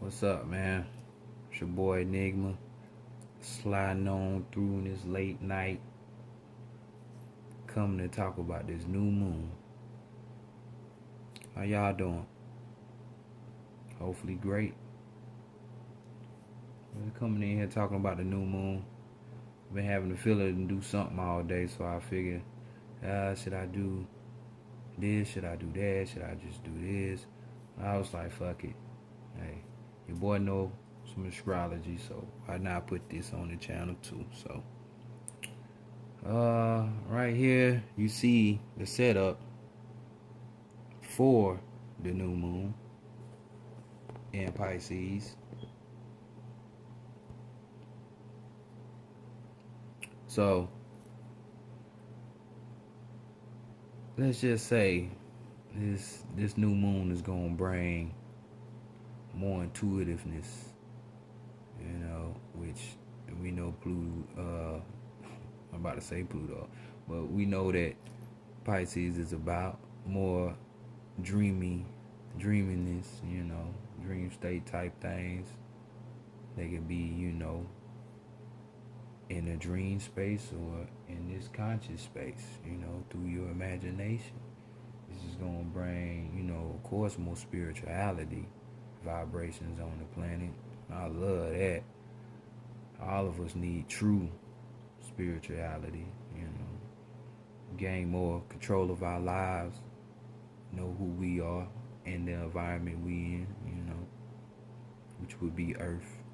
What's up, man? It's your boy Enigma, sliding on through in this late night, coming to talk about this new moon. How y'all doing? Hopefully great. We're coming in here talking about the new moon. I've been having the feeling to do something all day, so I figured, should I do this? Should I do that? Should I just do this? I was like, fuck it. Hey, your boy know some astrology, so why not put this on the channel too? So right here you see the setup for the new moon in Pisces. So let's just say this new moon is gonna bring more intuitiveness, which we know Pluto, I'm about to say Pluto, but we know that Pisces is about more dreaminess, dream state type things. They could be, in a dream space or in this conscious space, through your imagination. This is gonna bring, of course, more spirituality, vibrations on the planet. I love that. All of us need true spirituality, gain more control of our lives, know who we are and the environment we in, which would be Earth,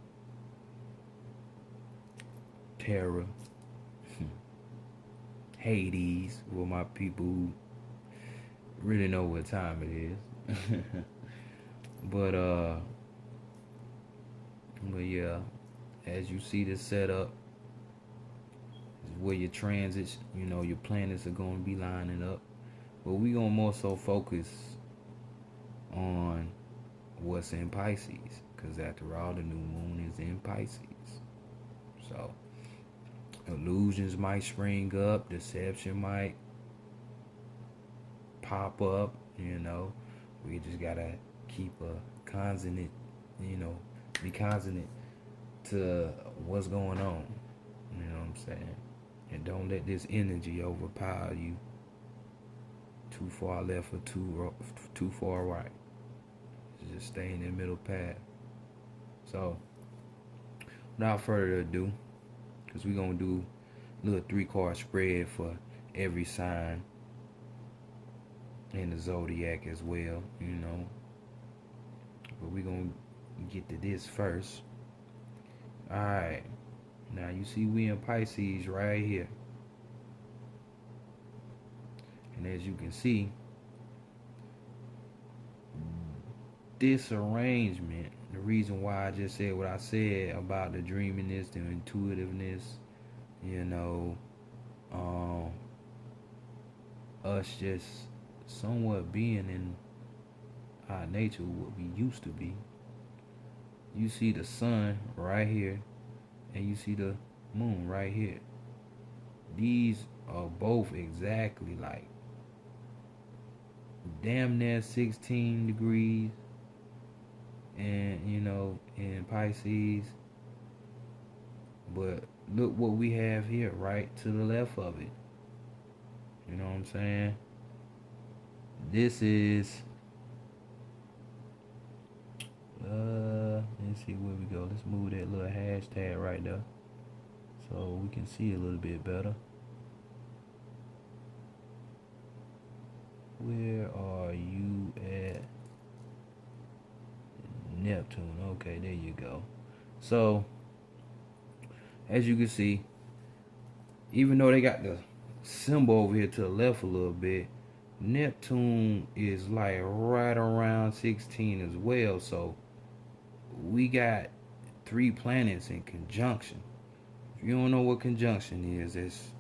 Terra, Hades, well, my people who really know what time it is. But yeah, as you see this setup, is where your transits, your planets are going to be lining up. But we gonna more so focus on what's in Pisces, because after all, the new moon is in Pisces. So illusions might spring up, deception might pop up. We just gotta keep a consonant, be consonant to what's going on. You know what I'm saying? And don't let this energy overpower you. Too far left or too far right. Just stay in the middle path. So, without further ado, because we're going to do a little 3-card spread for every sign in the zodiac as well, But we're going to get to this first. Alright. Now, you see we in Pisces right here. And as you can see, this arrangement, the reason why I just said what I said about the dreaminess, the intuitiveness, us just somewhat being in our nature, what we used to be. You see the sun right here, and you see the moon right here. These are both exactly like damn near 16 degrees, and in Pisces. But look what we have here, right to the left of it. You know what I'm saying? This is let's see where we go. Let's move that little hashtag right there so we can see a little bit better. Where are you at? Neptune. Okay, there you go. So, as you can see, even though they got the symbol over here to the left a little bit, Neptune is like right around 16 as well. So, we got 3 planets in conjunction. If you don't know what conjunction is, it's,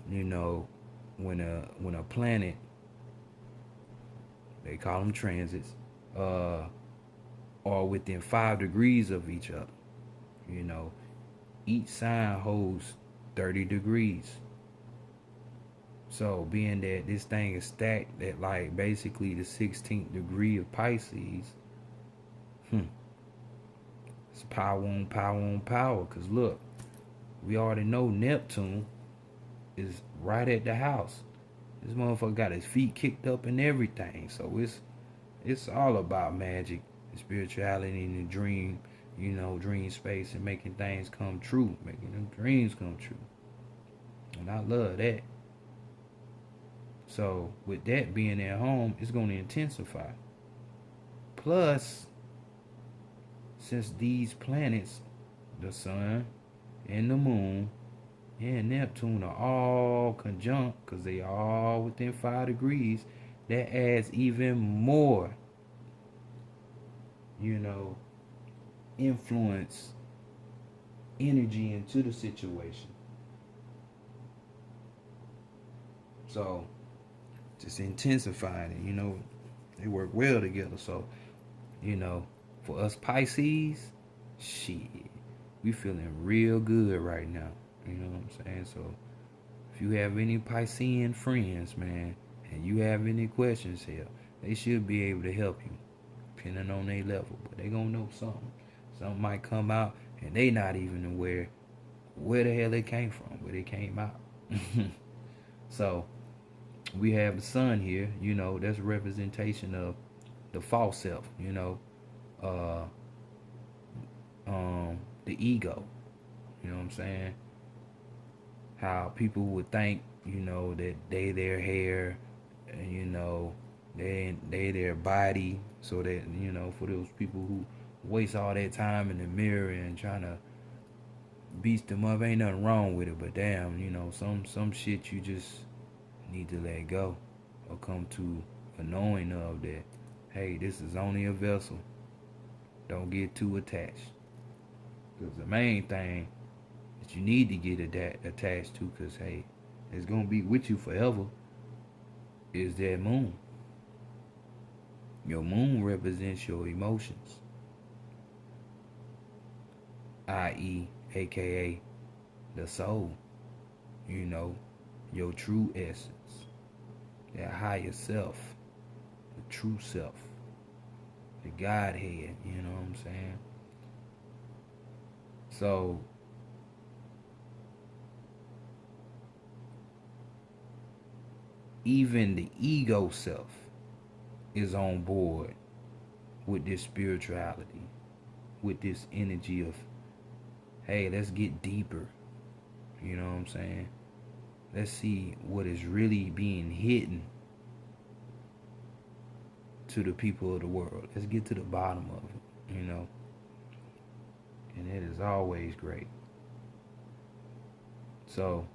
when a planet, they call them transits, are within 5 degrees of each other. Each sign holds 30 degrees. So being that this thing is stacked at like basically the 16th degree of Pisces, power on power on power. Because look, we already know Neptune is right at the house. This motherfucker got his feet kicked up and everything. So it's all about magic, spirituality, and the dream, dream space, and making things come true, making them dreams come true. And I love that. So with that being at home, it's going to intensify. Plus, since these planets, the sun and the moon and Neptune, are all conjunct, because they are all within 5 degrees, that adds even more, influence, energy into the situation. So just intensifying it, they work well together. So, for us Pisces, shit, we feeling real good right now. You know what I'm saying? So if you have any Piscean friends, man, and you have any questions here, they should be able to help you, depending on their level. But they gonna know something. Something might come out and they not even aware where the hell it came from, where they came out. So we have the sun here, that's a representation of the false self, the ego. You know what I'm saying? How people would think, that they their hair, and they their body, so that, for those people who waste all that time in the mirror and trying to beat them up, ain't nothing wrong with it, but damn, some shit you just need to let go, or come to a knowing of that, hey, this is only a vessel. Don't get too attached. Because the main thing that you need to get attached to, because, hey, it's going to be with you forever, is that moon. Your moon represents your emotions, i.e., aka the soul, your true essence, that higher self, the true self, the Godhead, you know what I'm saying? So even the ego self is on board with this spirituality, with this energy of, hey, let's get deeper. You know what I'm saying? Let's see what is really being hidden to the people of the world. Let's get to the bottom of it, And it is always great. So,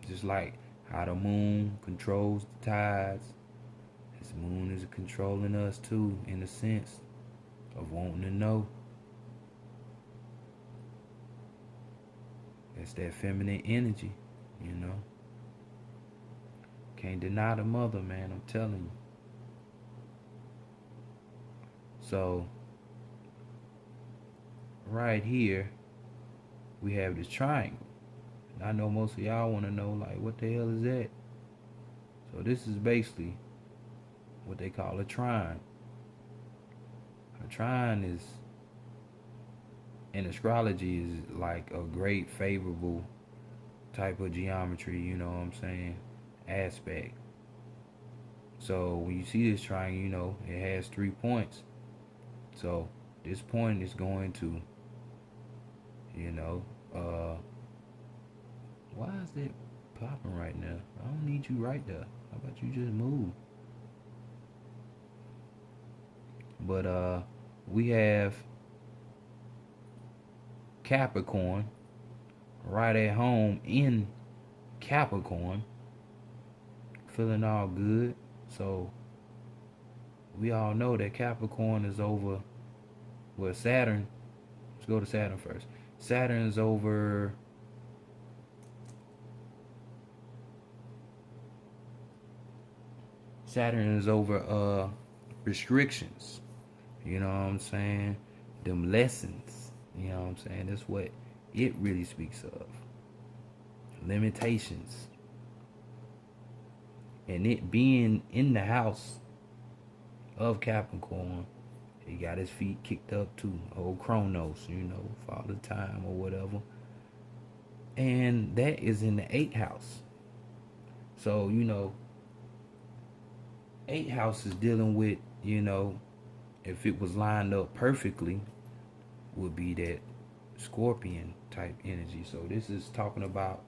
just like how the moon controls the tides, this moon is controlling us too, in the sense of wanting to know. It's that feminine energy, Can't deny the mother, man, I'm telling you. So, right here, we have this triangle. And I know most of y'all want to know, like, what the hell is that? So this is basically what they call a trine. A trine is, in astrology, is like a great favorable type of geometry, you know what I'm saying, aspect. So when you see this triangle, it has 3 points. So this point is going to, why is it popping right now? I don't need you right there. How about you just move? But we have Capricorn right at home in Capricorn, feeling all good. So we all know that Capricorn is over, well, Saturn. Let's go to Saturn first. Saturn is over restrictions. You know what I'm saying? Them lessons. You know what I'm saying? That's what it really speaks of. Limitations. And it being in the house of Capricorn He got his feet kicked up too. Old Chronos, Father Time or whatever. And that is in the 8th house. So, 8th house is dealing with, if it was lined up perfectly, would be that Scorpion type energy. So this is talking about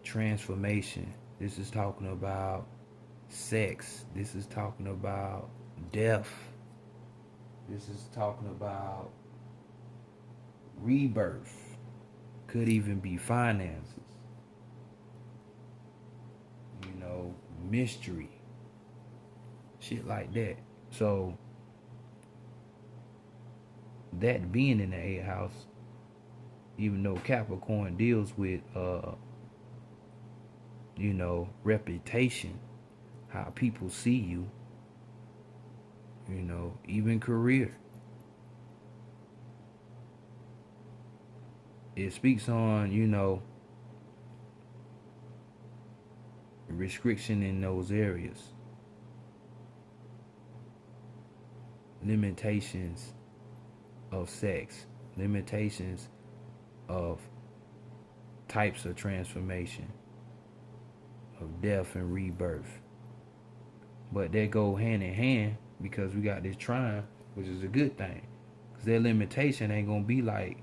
transformation. This is talking about sex. This is talking about death. This is talking about rebirth. Could even be finances. Mystery. Shit like that. So that being in the 8th house, even though Capricorn deals with reputation, how people see you, even career. It speaks on, restriction in those areas. Limitations of sex. Limitations of types of transformation. Of death and rebirth. But they go hand in hand because we got this trine, which is a good thing. Because their limitation ain't going to be like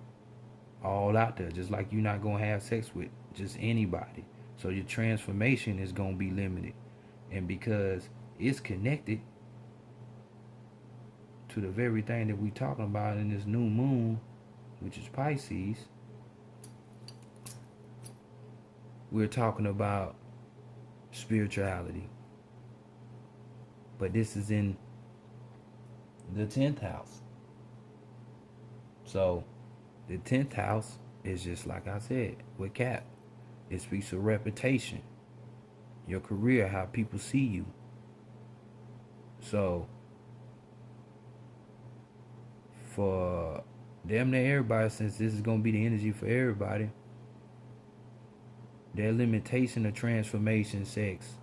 all out there. Just like you're not going to have sex with just anybody. So your transformation is going to be limited. And because it's connected to the very thing that we talking about in this new moon, which is Pisces, we're talking about spirituality. But this is in the 10th house. So the 10th house is just like I said with Cap. It speaks of reputation, your career, how people see you. So for damn near everybody, since this is going to be the energy for everybody, their limitation of transformation, sex,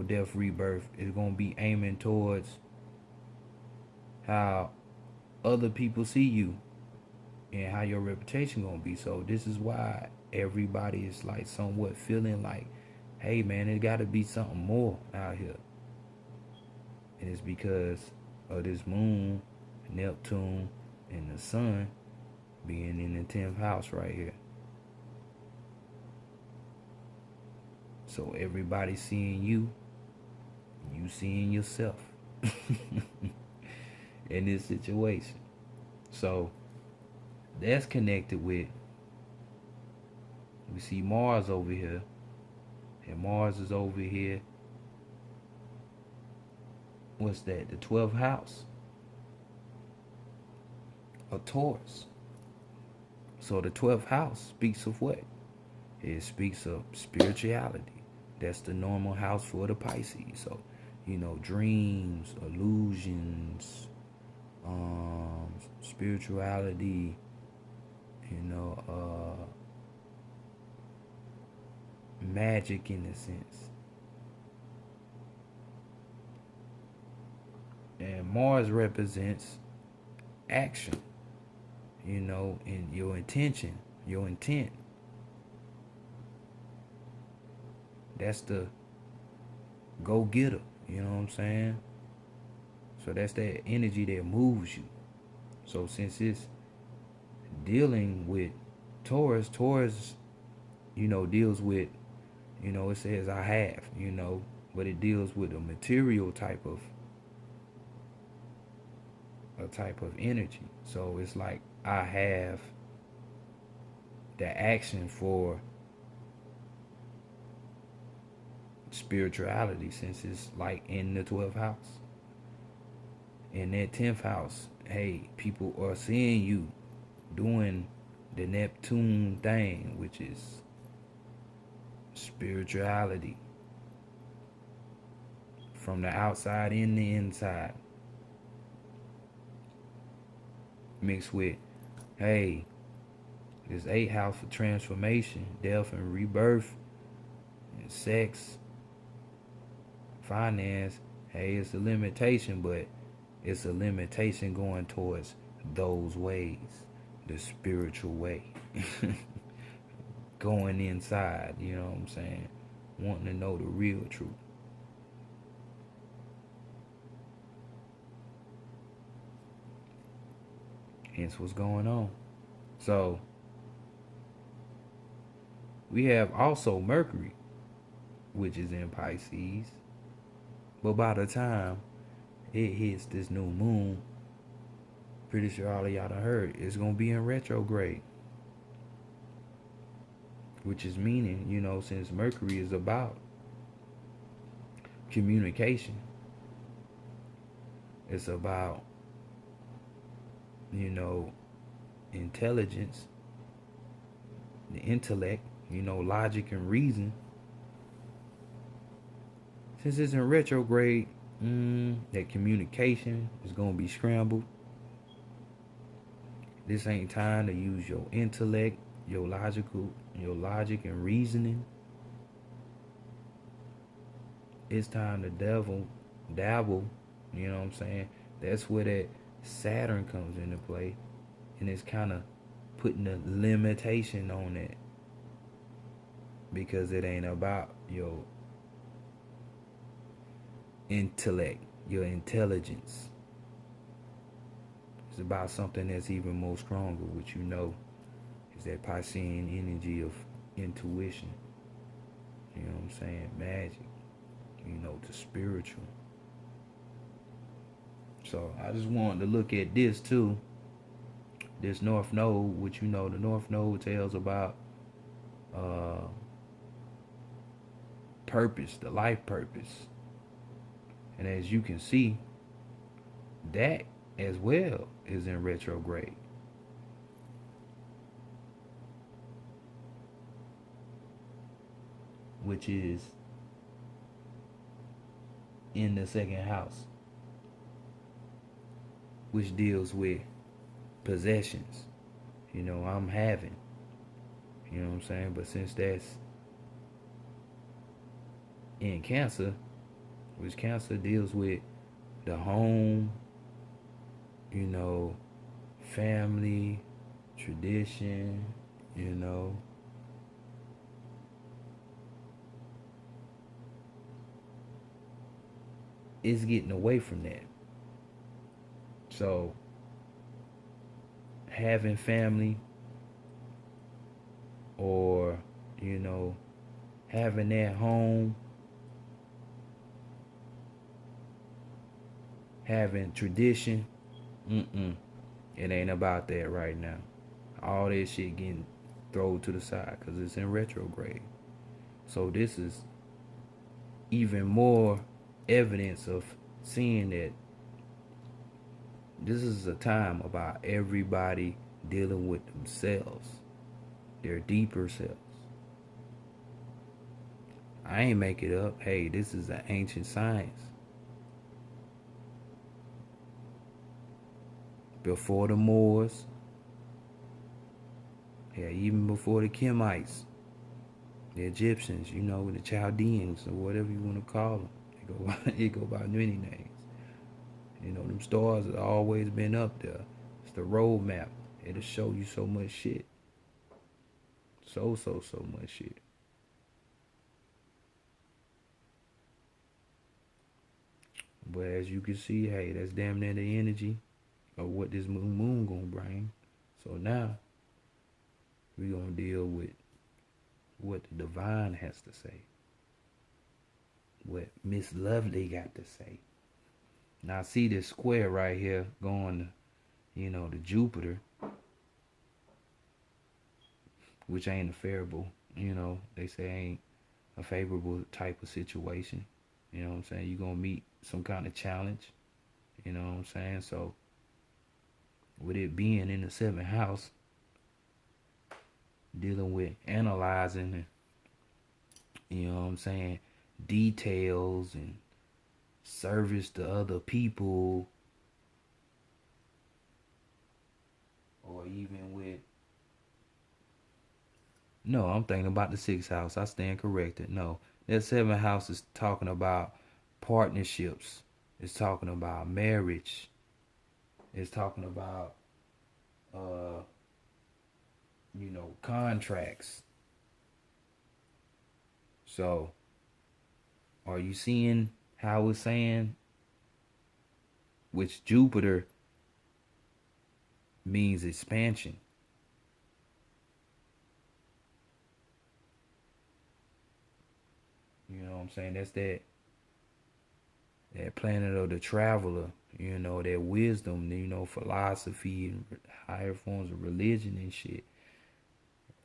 death, rebirth, is going to be aiming towards how other people see you and how your reputation going to be. So this is why everybody is like somewhat feeling like, hey man, it got to be something more out here. And it's because of this moon, Neptune, and the sun being in the 10th house right here. So everybody seeing you, you seeing yourself in this situation. So that's connected with, we see Mars over here, and Mars is over here. What's that? The 12th house of Taurus. So the 12th house speaks of what? It speaks of spirituality. That's the normal house for the Pisces. So, dreams, illusions, spirituality, magic in a sense. And Mars represents action, and your intention, your intent. That's the go-getter, you know what I'm saying? So that's that energy that moves you. So since it's dealing with Taurus, deals with, it says I have, but it deals with a material type of energy. So it's like I have the action for spirituality, since it's like in the 12th house. In that 10th house, hey, people are seeing you doing the Neptune thing, which is spirituality from the outside in the inside, mixed with, hey, this 8th house for transformation, death and rebirth, and sex, finance. Hey, it's a limitation, but It's a limitation going towards those ways, the spiritual way. Going inside, you know what I'm saying? Wanting to know the real truth. Hence what's going on. So we have also Mercury, which is in Pisces. But by the time it hits this new moon, pretty sure all of y'all done heard, it's going to be in retrograde. Which is meaning, you know, since Mercury is about communication, it's about, you know, intelligence, the intellect, you know, logic and reason. Since it's in retrograde, that communication is going to be scrambled. This ain't time to use your intellect, your logic and reasoning. It's time to dabble, you know what I'm saying? That's where that Saturn comes into play. And it's kind of putting a limitation on it. Because it ain't about your intellect, your intelligence. It's about something that's even more stronger, which you know is that Piscean energy of intuition. You know what I'm saying? Magic. You know, the spiritual. So I just wanted to look at this too. This North Node, which you know, the North Node tells about purpose, the life purpose. And as you can see, that as well is in retrograde. Which is in the second house, which deals with possessions. You know, I'm having. You know what I'm saying? But since that's in Cancer, which Cancer deals with the home, you know, family, tradition, you know. It's getting away from that. So, having family or, you know, having that home, having tradition, it ain't about that right now. All that shit getting thrown to the side because it's in retrograde. So this is even more evidence of seeing that this is a time about everybody dealing with themselves, their deeper selves. I ain't make it up. Hey, this is an ancient science. Before the Moors, yeah, even before the Kemites, the Egyptians, you know, the Chaldeans, or whatever you want to call them. It go by many names. You know, them stars have always been up there. It's the roadmap. It'll show you so much shit. So much shit. But as you can see, hey, that's damn near the energy of what this moon gonna bring. So now, we gonna deal with what the divine has to say. What Miss Lovely got to say. Now see this square right here going to, you know, to Jupiter, which ain't a favorable, you know, they say ain't a favorable type of situation. You know what I'm saying? You're going to meet some kind of challenge. You know what I'm saying? So, with it being in the 7th house, dealing with analyzing, you know what I'm saying, details and service to other people, or even with, no, I'm thinking about the 6th house. I stand corrected. No, that 7th house is talking about partnerships. It's talking about marriage. It's talking about, contracts. So, are you seeing how it's saying, which Jupiter means expansion? You know what I'm saying? That's that planet of the traveler, that wisdom, philosophy and higher forms of religion and shit.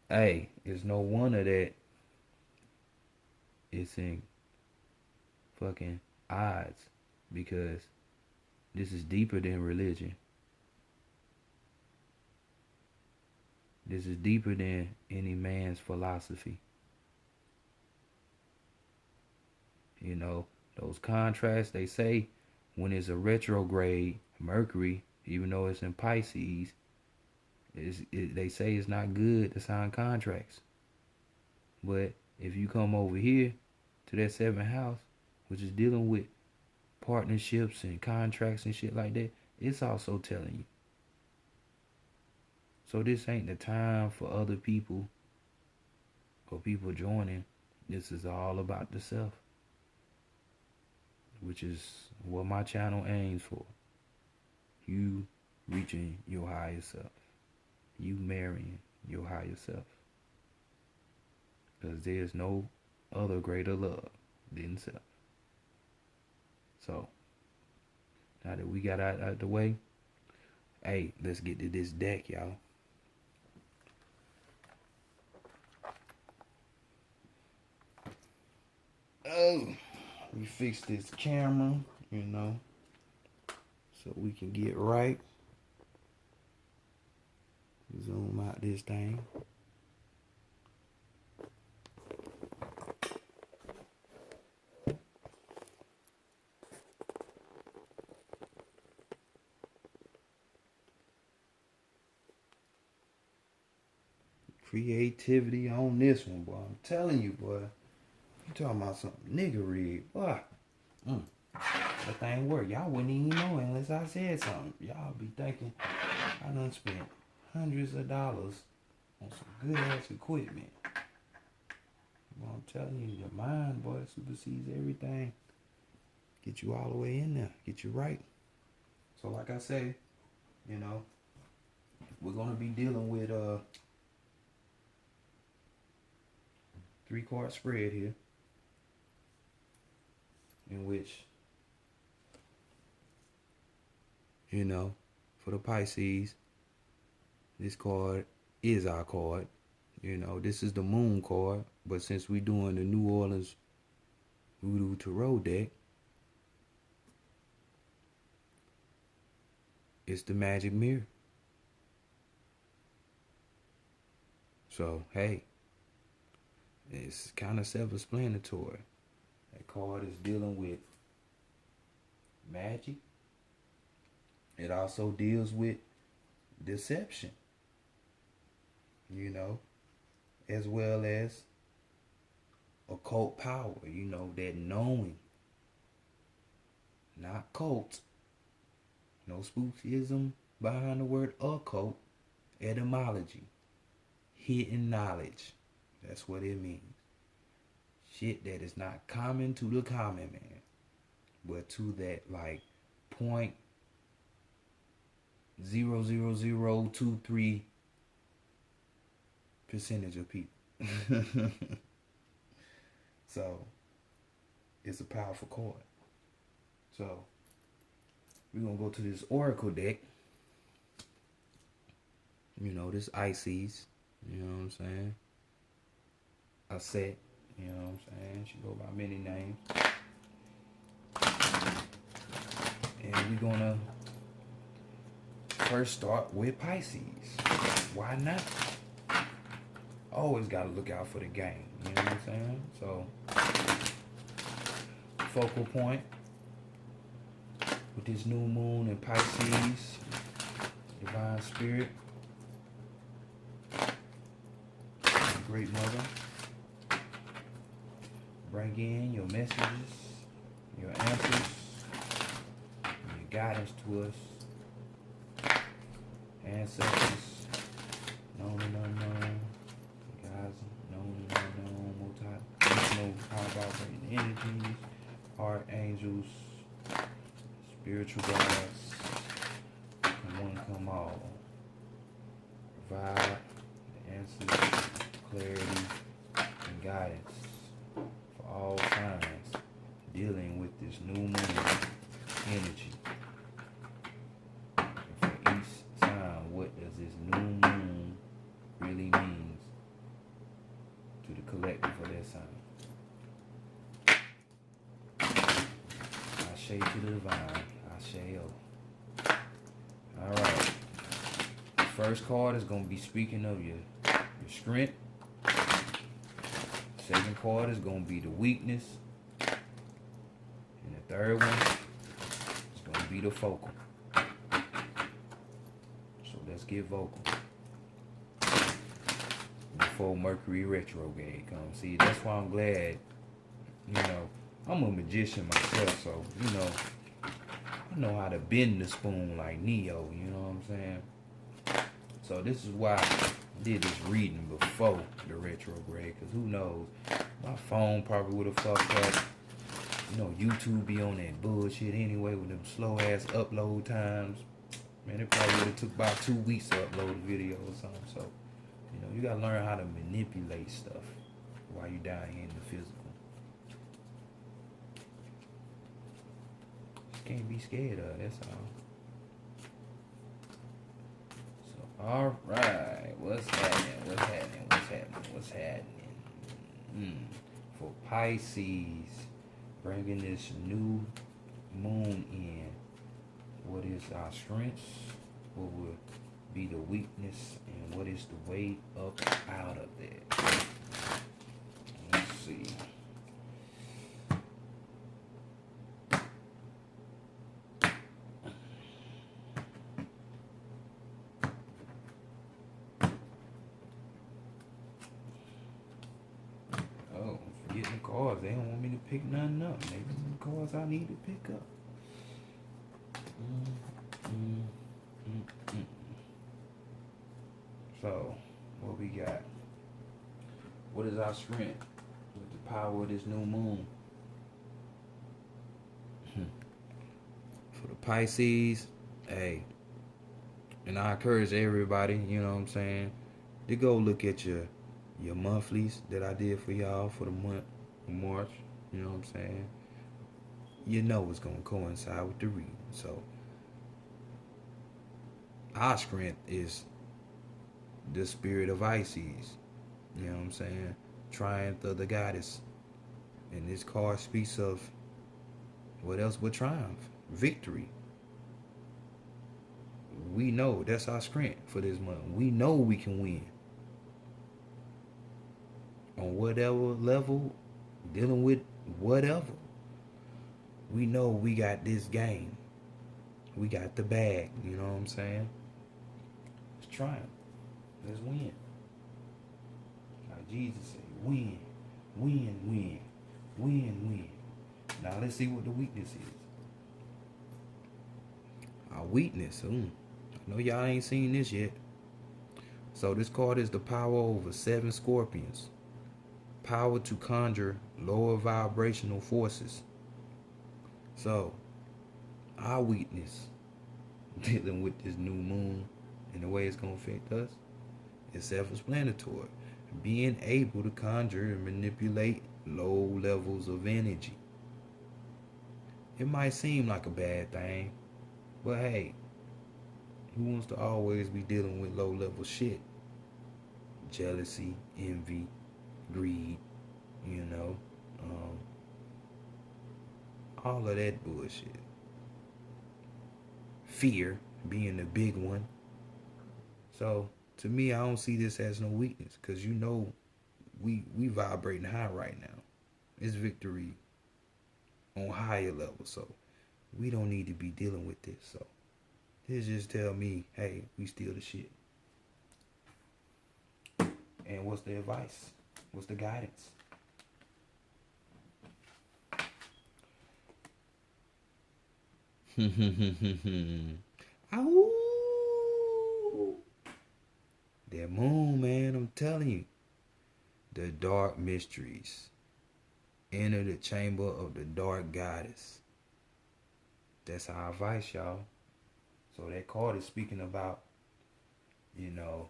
Hey, it's no wonder that it's in fucking odds, because this is deeper than religion. This is deeper than any man's philosophy. Those contrasts, they say when it's a retrograde Mercury, even though it's in Pisces, they say it's not good to sign contracts. But if you come over here to that 7th house, which is dealing with partnerships and contracts and shit like that, it's also telling you. So this ain't the time for other people or people joining. This is all about the self, which is what my channel aims for. You reaching your higher self. You marrying your higher self. Because there's no other greater love than self. So, now that we got out the way, hey, let's get to this deck, y'all. Oh, we fixed this camera, so we can get right. Zoom out this thing. Creativity on this one, boy. I'm telling you, boy. You talking about some niggery, boy. That thing work. Y'all wouldn't even know unless I said something. Y'all be thinking I done spent hundreds of dollars on some good ass equipment. Well, I'm telling you, your mind, boy, supersedes everything. Get you all the way in there. Get you right. So like I say, we're gonna be dealing with 3-card spread here, in which, for the Pisces, this card is our card. This is the moon card, but since we doing the New Orleans Voodoo Tarot deck, it's the magic mirror. So, hey, it's kind of self-explanatory. That card is dealing with magic. It also deals with deception, as well as occult power, that knowing. Not cult. No spookism behind the word occult. Etymology. Hidden knowledge. That's what it means. Shit that is not common to the common man, but to that like 0.00023% of people. So it's a powerful card. So we're gonna go to this Oracle deck. This Isis. You know what I'm saying? A set. You know what I'm saying? She go by many names. And we're gonna first start with Pisces. Why not? Always gotta look out for the game. You know what I'm saying? So, focal point with this new moon in Pisces, divine spirit, great mother. Bring in your messages, your answers, your guidance to us ancestors, known and unknown, guys, known and unknown, multi-dimensional, high vibrating energies, archangels, spiritual guides, come one, come all. Provide the answers, clarity, and guidance for all signs dealing with this new moon energy. And for each sign, what does this new moon really mean to the collective of that sign? Ashe to the divine, Ashe. Alright. The first card is going to be speaking of your strength. Second card is going to be the weakness. And the third one is going to be the focal. So let's get vocal. Before Mercury retrograde comes. See, that's why I'm glad, I'm a magician myself, so, I know how to bend the spoon like Neo, you know what I'm saying? So this is why I did this reading before the retrograde, because who knows, my phone probably would have fucked up. YouTube be on that bullshit anyway with them slow ass upload times. Man, it probably would have took about 2 weeks to upload a video or something. So, you gotta learn how to manipulate stuff while you're down here in the physical. Just can't be scared of it, that's all. So, alright, what's happening? For Pisces, bringing this new moon in, what is our strengths? What would be the weakness? And what is the way up out of that? Let's see. Oh, forgetting the cards. They don't want me to pick nothing up. Maybe the cards I need to pick up. So, what we got? What is our strength with the power of this new moon? For the Pisces, hey, and I encourage everybody, you know what I'm saying, to go look at your monthlies that I did for y'all for the month of March, you know what I'm saying? It's going to coincide with the reading. So, our strength is the spirit of Pisces. You know what I'm saying? Triumph of the goddess. And this card speaks of what else but triumph? Victory. We know that's our strength for this month. We know we can win. On whatever level, dealing with whatever. We know we got this game. We got the bag, you know what I'm saying? Let's triumph. Let's win. Like Jesus said, win, win, win, win, win. Now let's see what the weakness is. Our weakness, I know y'all ain't seen this yet. So this card is the power over 7 scorpions. Power to conjure lower vibrational forces. So, our weakness, dealing with this new moon and the way it's going to affect us, is self-explanatory. Being able to conjure and manipulate low levels of energy. It might seem like a bad thing, but hey, who wants to always be dealing with low level shit? Jealousy, envy, greed, all of that bullshit. Fear being the big one. So to me, I don't see this as no weakness, because we vibrating high right now. It's victory on higher levels, so we don't need to be dealing with this. So this just tell me, hey, we still the shit. And what's the advice? What's the guidance? Ow. moon, man, I'm telling you. The dark mysteries. Enter the chamber of the dark goddess. That's our advice, y'all. So that card is speaking about, you know,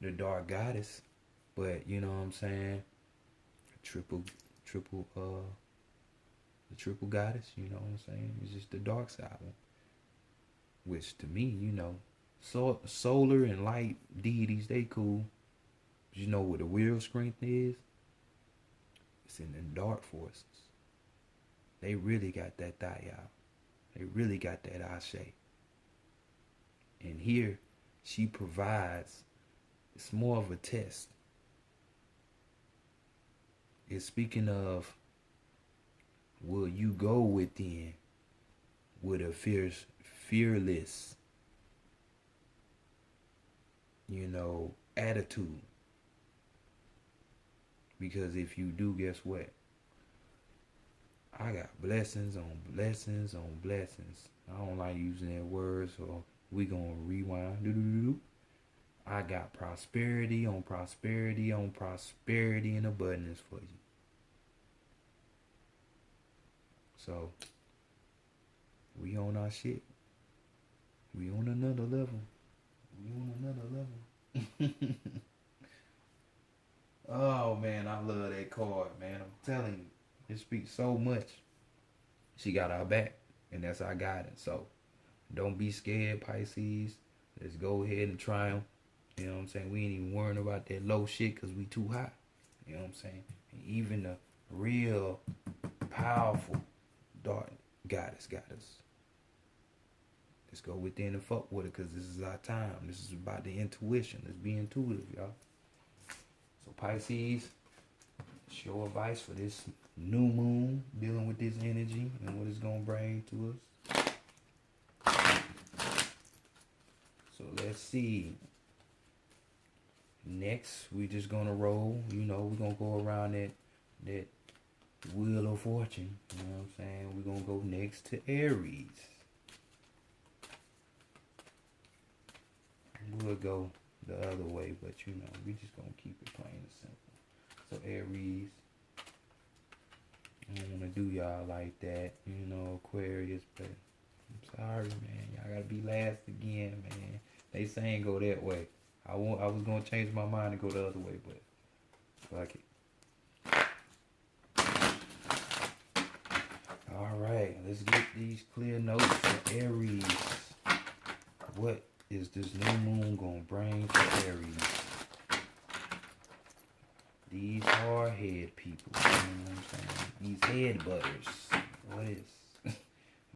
the dark goddess. But, you know what I'm saying? The triple goddess, you know what I'm saying? It's just the dark side one. Which to me, you know, solar and light deities, they cool. But you know what the real strength is? It's in the dark forces. They really got that thigh out. They really got that ashe. And here, she provides, it's more of a test. It's speaking of, will you go within with a fearless, you know, attitude? Because if you do, guess what? I got blessings on blessings on blessings. I don't like using that word, so we gonna rewind. I got prosperity on prosperity on prosperity and abundance for you. So, we on our shit. We on another level. We on another level. Oh, man, I love that card, man. I'm telling you, it speaks so much. She got our back, and that's our guidance. So, don't be scared, Pisces. Let's go ahead and triumph. You know what I'm saying? We ain't even worrying about that low shit because we too high. You know what I'm saying? And even the real powerful dark goddess got us. Let's go within and fuck with it because this is our time. This is about the intuition. Let's be intuitive, y'all. So Pisces, it's your advice for this new moon, dealing with this energy and what it's going to bring to us. So let's see. Next, we just gonna roll. You know, we're gonna go around that wheel of fortune. You know what I'm saying? We're gonna go next to Aries. We'll go the other way, but you know, we just gonna keep it plain and simple. So Aries, I don't wanna do y'all like that, you know, Aquarius, but I'm sorry, man. Y'all gotta be last again, man. They saying go that way. I was gonna change my mind and go the other way, but fuck it. All right, let's get these clear notes for Aries. What is this new moon gonna bring for Aries? These hard head people, you know what I'm saying? These head butters. What is?